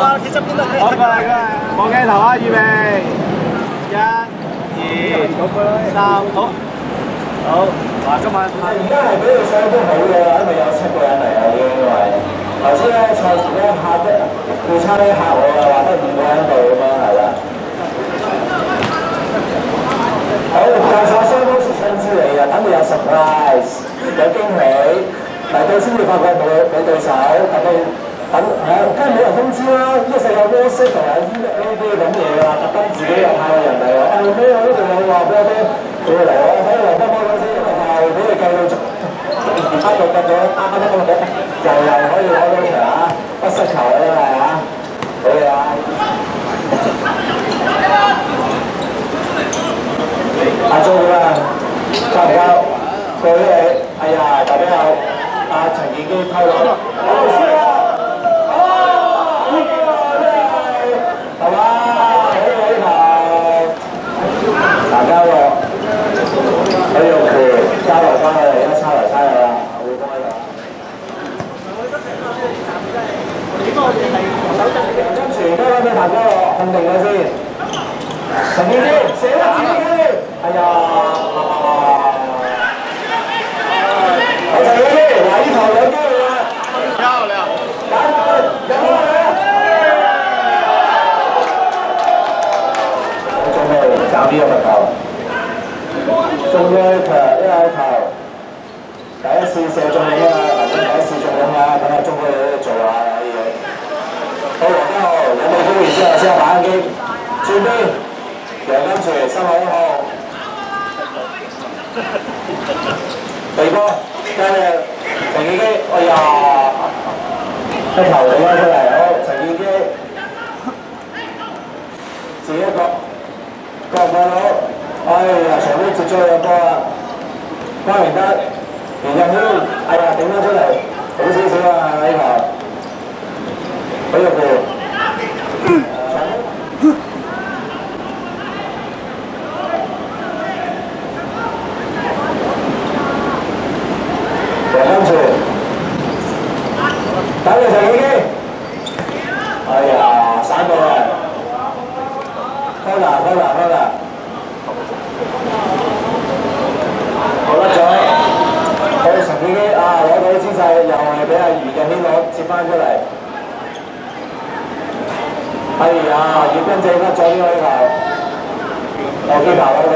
好，過嚟，望鏡頭啊，預備，1、2、3，好，好，嗱，今晚而家係比你想都好嘅啦，因為有7個人嚟啊，已經因為頭先咧賽前咧客的顧差咧嚇我啊，話得5個人度咁樣係啦。好，介紹雙方是親自嚟嘅，等你有 surprise， 有驚喜，嚟到先至發覺冇對手，等梗係冇人通知啦！呢個世界 WhatsApp 同埋 email 呢啲咁嘢啦，特登自己又派個人嚟話，咩我呢度有話俾我聽，佢嚟我睇嚟幫幫我先，然後俾你計到啱到計咗，啱得咁嘅，又可以攞到場啊！不失球啦係啊，好嘢啊！阿鐘啊，夠唔夠？過咗你，哎呀，大家好，阿陳建基偷咗。交落，佢用權交流翻去，而家抄嚟抄去啦，會幫喺度。跟住交翻俾大家樂控定佢先。陳建基射啦，陳建基，哎呀！我陳建基，嗱呢球有機會啦。漂亮！揀佢，有冇啊？我準備搞呢個球。中咗一球，第一次射中咁啊！頭先第一次中咁啊，等下中哥你做下啲嘢。好，黃家豪有冇機會之後先打緊機，轉邊，楊金泉身後1號，第二波，跟住陳建基，哎呀，一球嚟咗出嚟，好，陳建基，自己一個，過唔過到？哎呀，上邊接咗兩波啦，關完得，連入圈，哎呀，頂咗出嚟，好少少啊呢球，好入盤，楊金泉，打佢陳建基，哎呀，散到啦，開啦。好甩咗，佢陳建基啊攞到姿勢，又係俾阿余近軒攞接翻出嚟。哎呀，葉君正甩咗呢個球，羅基拿攞到。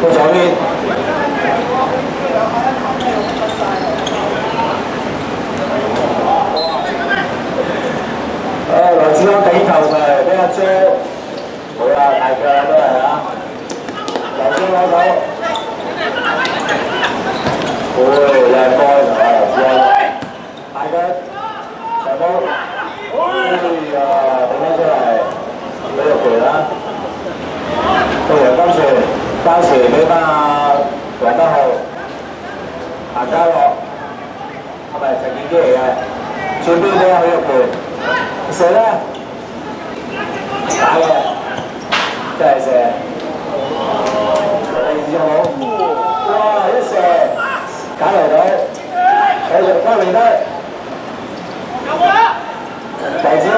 到左邊。劉志安頂球上嚟俾阿張，好啦，大腳都係啊，劉志安攞到，又係波同阿劉志安，大腳上波，哎呀，頂咗出嚟，俾入球啦，到楊金泉交傳俾翻阿黃德浩，行家樂，係咪陳建基嚟嘅？轉邊俾阿許玉培。射啦，打嘅，真係射，第2好，哇一射，解嚟到，繼續關明德，黎志安，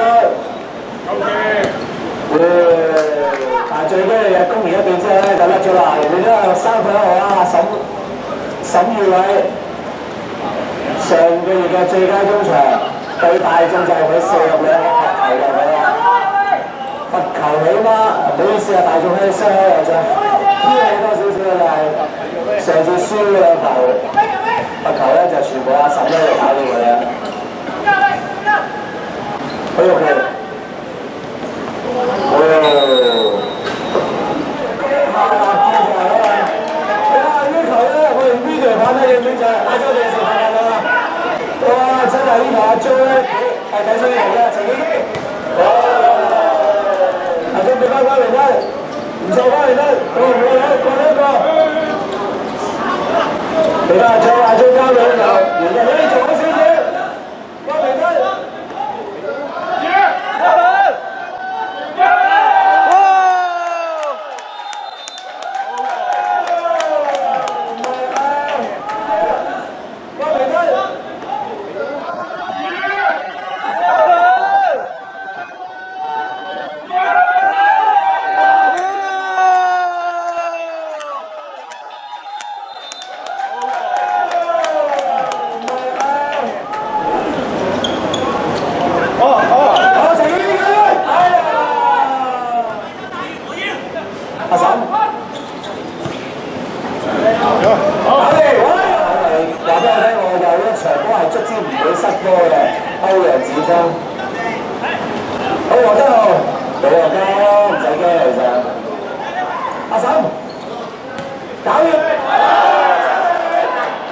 但最緊要嘅攻完一段之後咧就甩咗啦，人哋都係3分1號啊，沈耀偉，上個月嘅最佳中場。最大眾就係佢射入2個罰球入去啦，罰球起碼唔好意思啊，大眾喺傷開有啫，呢樣多少少就係上次輸2球罰球咧就全部阿沈一嚟搞掂佢啦。好入球，哇！呢球咧我用 video 拍得影片就係亞洲電視拍緊啦。哇！真係呢球阿張咧係睇衰人嘅，陳建基，哇！阿張俾翻嚟得，唔錯翻嚟得，過唔過嚟？過一個，俾翻阿張交兩球，然後俾你做好少少，過嚟得。支唔會失波嘅歐陽子峰。好，黃德豪，你又交，唔使驚其實。阿嬸，搞掂。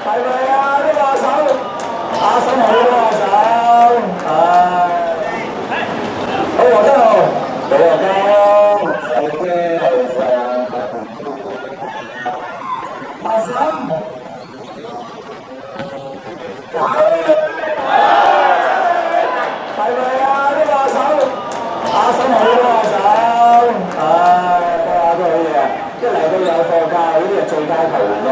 係咪啊？呢個阿嬸，阿嬸好啊，阿嬸。唉。好，黃德豪，你又交，唔使驚其實。阿嬸。搞掂。係咪啊？呢個阿嬸，阿嬸好啊，阿嬸。唉，都好嘢。一嚟到有課教，呢啲係最佳球員咯，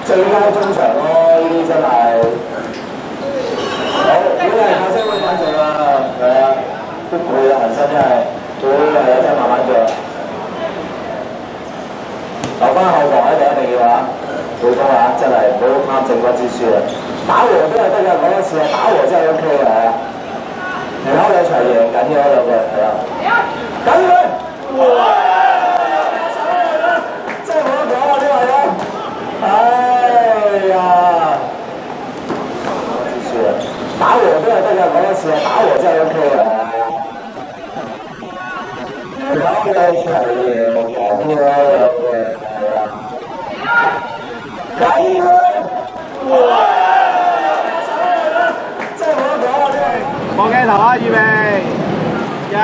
最佳中場咯，呢啲真係。好，呢個係靠聲會反做啦，係啊，都攰啦，人生真係，攰係真係慢慢做。留翻後防一定要啊，會攻啊，真係唔好貪正骨之書啊！打和都係得㗎，講一次啊，打和真係 OK 嘅，係啊。其他兩場贏緊嘅嗰兩個係啊，緊佢！哇！真係冇得講啊！呢位啊，哎呀，之書啊，打和都係得㗎，講一次啊，打和真係 OK 嘅。其他兩場贏緊嘅係啊，緊佢！哇！真係冇得講啊！呢位。望鏡頭啊，預備，1。